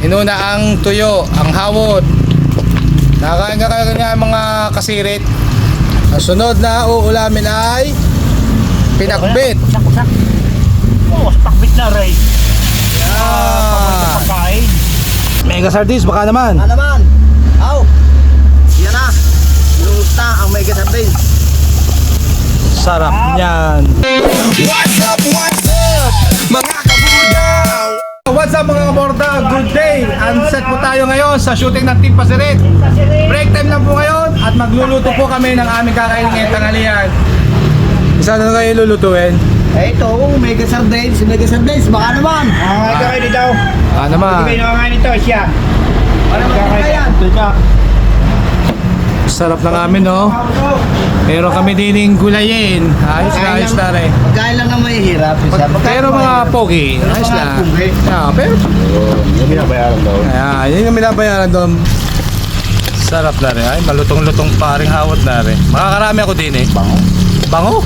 Inuna ang tuyo, ang hawot. Nakakain ka kaya mga kasirit. Ang sunod na uulamin ay pinakbit. Oo, sa pakbit na rin. Yan. Pagkain. Mega sardines, baka naman. Ano naman? Aw! Yan na. Luta ang mega sardines. Sarap niyan. What's up, mga kabudaw? What's up mga kaborda? Good day! Unset po tayo ngayon sa shooting ng Team Pasirit. Break time lang po ngayon at magluluto po kami ng aming kakainin ngayong tanghalian. Isa na kayo lulutuin? Ito, mega sardines, baka naman. Kakain nito. Naman. Hindi kayo nakakain nito, siya. Ano naman kaya? Sarap ng amin, no? Pero kami dining gulayin. Ayos na rin. Pagkain lang na may hirap. Pero mga pogi, ayos na. Yeah, pero Yung binabayaran daw. yun yung binabayaran doon. Sarap na rin. Ay, malutong-lutong paring hawat na rin. Makakarami ako din eh. Bango? Bango?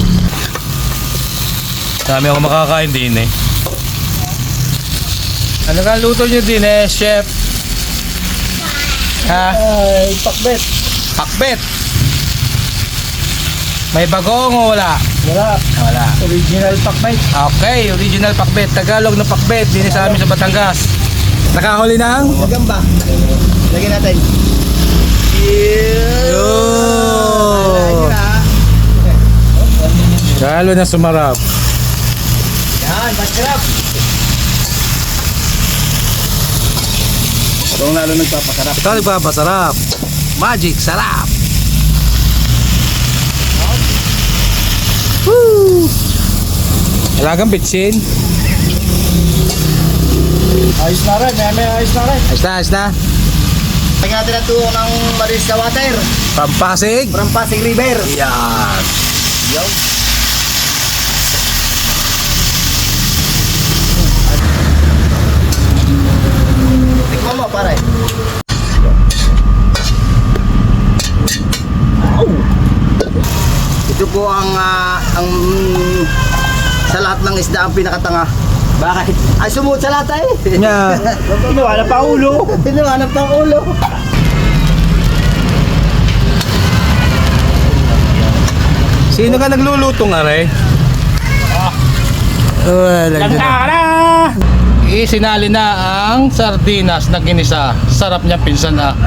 Dami ako makakain din eh. Ano ka luto nyo din eh, chef? Ha? Ay, pakbet. Pakbet. May bagong o wala? Wala. Wala. Original pakbet. Okay, original pakbet. Tagalog na pakbet. Din sa amin sa Batangas. Nakahuli ng? Magamba. Lagyan natin. Yo! Lalo na sumarap. Yan, masarap. Itong lalo nagpapasarap. Ito nagpapasarap. Magic, sarap. Woo! Alagang bitsin. Ayos na rin, may ayos na rin. Ayos na. Lagyan natin ang tuwang ng maris sa water. Pampasig. From Pasig River. Yan. Yo. Tikman mo, pare. Ito po ang sa lahat ng isda ang pinakatanga. Bakit? Ay, sumut sa lahat eh. Yeah. Inuwala pa ulo. Pinuhanap ng ulo. Sino ka nagluluto nga rin? Wala Tara! Isinali na ang sardinas na ginisa. Sarap niya pinsan ah.